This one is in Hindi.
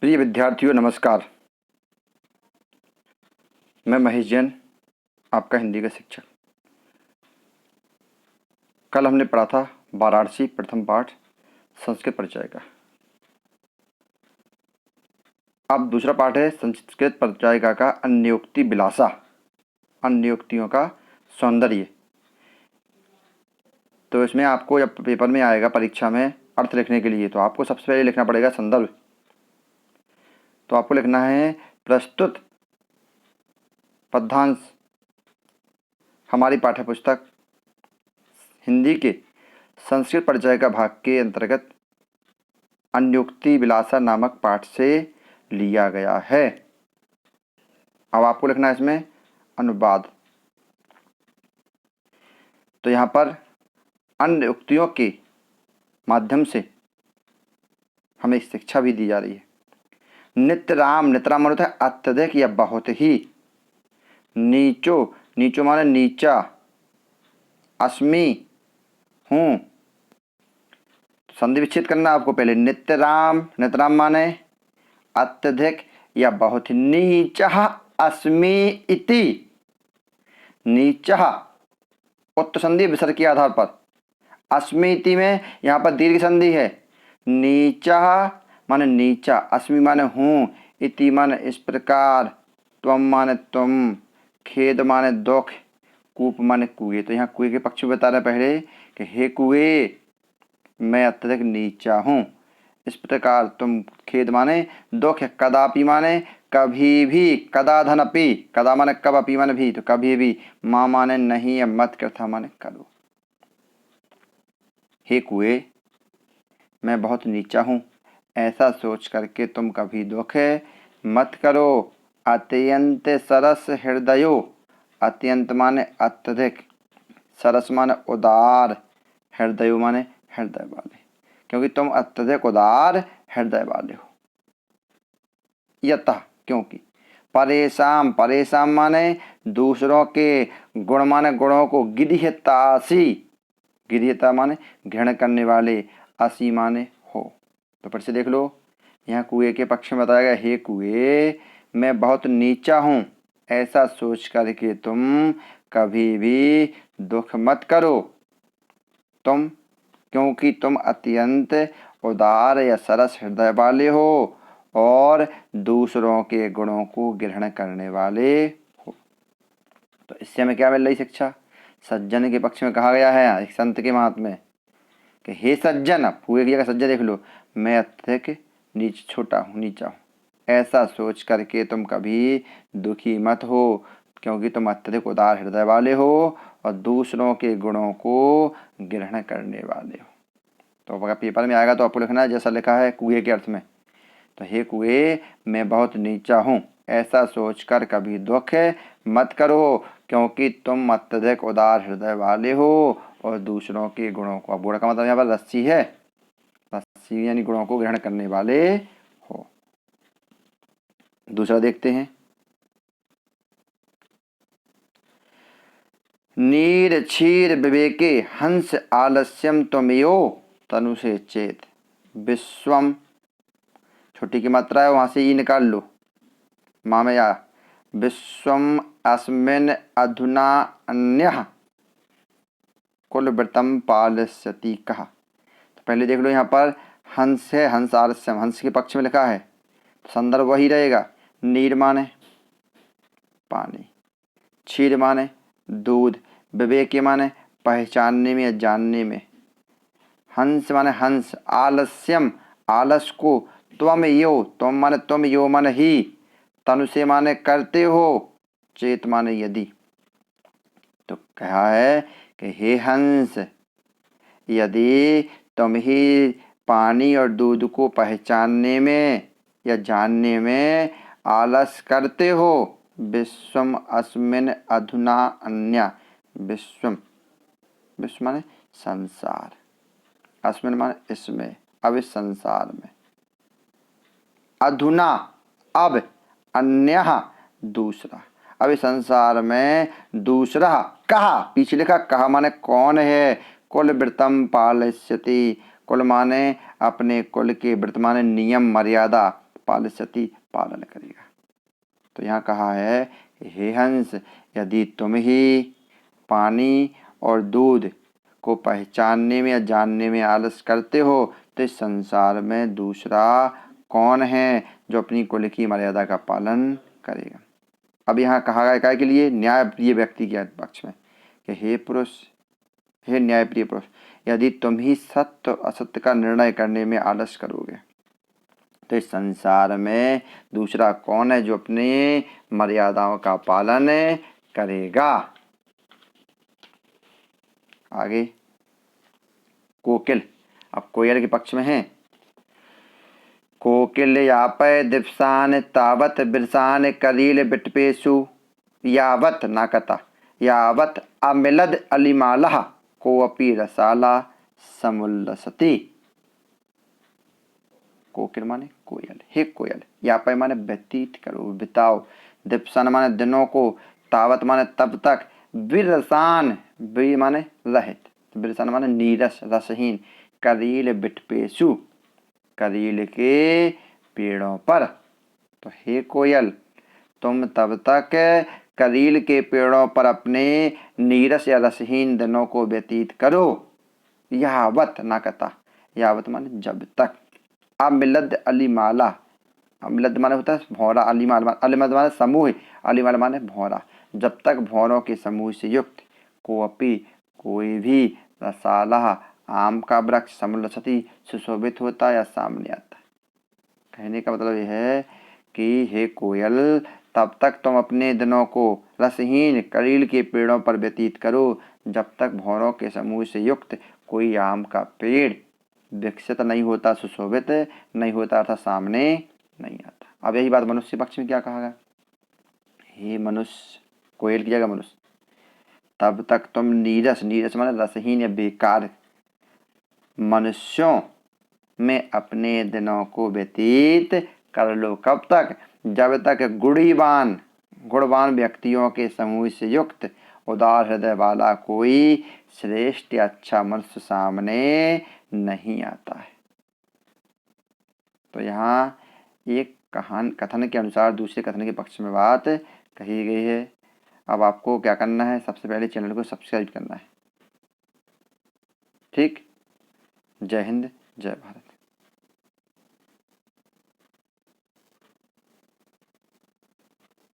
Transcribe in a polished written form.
प्रिय विद्यार्थियों नमस्कार। मैं महेश जैन, आपका हिंदी का शिक्षक। कल हमने पढ़ा था वाराणसी प्रथम पाठ संस्कृत परिचय का। अब दूसरा पाठ है संस्कृत परिचयिका का अन्योक्ति विलासा, अन्योक्तियों का सौंदर्य। तो इसमें आपको जब पेपर में आएगा परीक्षा में अर्थ लिखने के लिए, तो आपको सबसे पहले लिखना पड़ेगा संदर्भ। तो आपको लिखना है प्रस्तुत पद्यांश हमारी पाठ्यपुस्तक हिंदी के संस्कृत परिचय का भाग के अंतर्गत अन्योक्ति विलासा नामक पाठ से लिया गया है। अब आपको लिखना है इसमें अनुवाद। तो यहाँ पर अन्योक्तियों के माध्यम से हमें शिक्षा भी दी जा रही है। नित्यराम, नित्यराम होता है अत्यधिक या बहुत ही। नीचो, नीचो माने नीचा। अस्मि, हूँ। संधि विच्छेद करना आपको पहले। नित्यराम, नित्यराम माने अत्यधिक या बहुत ही। नीचः अस्मि इति, नीचः उत्तर संधि विसर्ग के आधार पर। अस्मि इति में यहाँ पर दीर्घ संधि है। नीचः माने नीचा, अस्मि माने हूँ, इति माने इस प्रकार, त्वम माने तुम, खेद माने दुख, कूप माने कुएं। तो यहाँ कुएं के पक्ष में बता रहे पहले कि हे कुएं, मैं अत्यधिक नीचा हूँ। इस प्रकार तुम, खेद माने दुख, कदापि माने कभी भी, कदा धन अपि, कदा माने कब, अपि माने भी, तो कभी भी, माँ माने नहीं, या मत कृथा माने करो। हे कुएं, मैं बहुत नीचा हूँ, ऐसा सोच करके तुम कभी दुख मत करो। अत्यंत सरस हृदयो, अत्यंत माने अत्यधिक, सरस माने उदार, हृदय माने हृदय वाले, क्योंकि तुम अत्यधिक उदार हृदय वाले हो। यतः क्योंकि, परेशान, परेशान माने दूसरों के, गुण माने गुणों को, गिरिहतासी, गिरिहता माने घृण करने वाले, असी माने हो। तो फिर से देख लो, यहाँ कुएं के पक्ष में बताया गया, हे कुएं, मैं बहुत नीचा हूँ, ऐसा सोच करके तुम कभी भी दुख मत करो। तुम, क्योंकि तुम अत्यंत उदार या सरस हृदय वाले हो और दूसरों के गुणों को ग्रहण करने वाले हो। तो इससे हमें क्या मिल रही शिक्षा? सज्जन के पक्ष में कहा गया है एक संत के महात्म्य कि हे सज्जन, अब कुएं की जगह सज्जन देख लो, मैं अत्यधिक नीच, छोटा हूँ, नीचा हूँ, ऐसा सोच करके तुम कभी दुखी मत हो, क्योंकि तुम अत्यधिक उदार हृदय वाले हो और दूसरों के गुणों को ग्रहण करने वाले हो। तो अगर पेपर में आएगा तो आपको लिखना है जैसा लिखा है कुएं के अर्थ में। तो हे कुएं, मैं बहुत नीचा हूँ, ऐसा सोचकर कभी दुख मत करो, क्योंकि तुम अत्यधिक उदार हृदय वाले हो और दूसरों के गुणों को, अब गुण का मतलब यहाँ पर रस्सी है, रस्सी यानी गुणों को ग्रहण करने वाले हो। दूसरा देखते हैं, नीर क्षीर विवेके हंस आलस्यम त्वमेयो तनु से चेत। विश्वम, छोटी की मात्रा है, वहां से ई निकाल लो, माँ में आ। विश्वम अस्मिन अधुना अन्यः कुलव्रतम पालयति कहा। तो पहले देख लो, यहाँ पर हंस है, हंस आलस्यम, हंस के पक्ष में लिखा है, तो संदर्भ वही रहेगा। नीर माने पानी, क्षीर माने दूध, विवेक माने पहचानने में या जानने में, हंस माने हंस, आलस्यम आलस को, त्वम यो, त्वम माने तुम, यो माने ही, तनु से माने करते हो, चेत माने यदि। तो कहा है कि हे हंस, यदि तुम ही पानी और दूध को पहचानने में या जानने में आलस करते हो, विश्वम अस्मिन अधुना अन्य, विश्वम, विश्व माने संसार, अस्मिन माने इसमें, अब इस संसार में, अधुना अब, अन्य दूसरा, अब इस संसार में दूसरा, कहा पीछे लिखा, कहा माने कौन है, कुल व्रतम पालयति, कुल माने अपने कुल के, व्रत माने नियम मर्यादा, पालिष्यति, पालन करेगा। तो यहाँ कहा है, हे हंस, यदि तुम ही पानी और दूध को पहचानने में या जानने में आलस करते हो तो इस संसार में दूसरा कौन है जो अपनी कुल की मर्यादा का पालन करेगा। अब यहाँ कहा गया काय के लिए, न्यायप्रिय व्यक्ति के पक्ष में कि हे पुरुष, हे न्यायप्रिय पुरुष, यदि तुम ही सत्य और असत्य का निर्णय करने में आलस करोगे तो इस संसार में दूसरा कौन है जो अपने मर्यादाओं का पालन करेगा। आगे कोकिल, अब कोयल के पक्ष में है। कोकिल यापय दिवसान तावत बिरसान करील बिटपेशु यावत नाकता यावत अमिलद अलिमालह को अपी रसाला समुल्लसती। कोकिल माने कोयल, हे कोयल, यापय माने व्यतीत करो, बिताओ, दिवसान माने दिनों को, तावत माने तब तक, बिरसान बि माने रहित, बिरसान माने नीरस रसहीन, करील बिटपेशु करील के पेड़ों पर। तो हे कोयल, तुम तब तक करील के पेड़ों पर अपने नीरस या रसहीन दिनों को व्यतीत करो। यावत नाकता, यावत माने जब तक, अमिलद अलिमाला, अमिलद माने होता है भौरा, अलिमाल अलिमद माने समूह, अलिमाल माने भौरा, जब तक भौरों के समूह से युक्त, को अपी कोई भी, रसाला आम का वृक्ष, समुल्लसति सुशोभित होता या सामने आता। कहने का मतलब यह है कि हे कोयल, तब तक तुम अपने दिनों को रसहीन करील के पेड़ों पर व्यतीत करो जब तक भौरों के समूह से युक्त कोई आम का पेड़ विकसित नहीं होता, सुशोभित नहीं होता अर्थात सामने नहीं आता। अब यही बात मनुष्य पक्ष में क्या कहा गया, हे मनुष्य, कोयल की जगह मनुष्य, तब तक तुम नीरस, नीरस माने रसहीन या बेकार मनुष्यों में अपने दिनों को व्यतीत कर लो। कब तक, जब तक गुणवान व्यक्तियों के समूह से युक्त उदार हृदय वाला कोई श्रेष्ठ या अच्छा मनुष्य सामने नहीं आता है। तो यहाँ एक कथन के अनुसार दूसरे कथन के पक्ष में बात कही गई है। अब आपको क्या करना है, सबसे पहले चैनल को सब्सक्राइब करना है। ठीक। जय हिंद, जय भारत।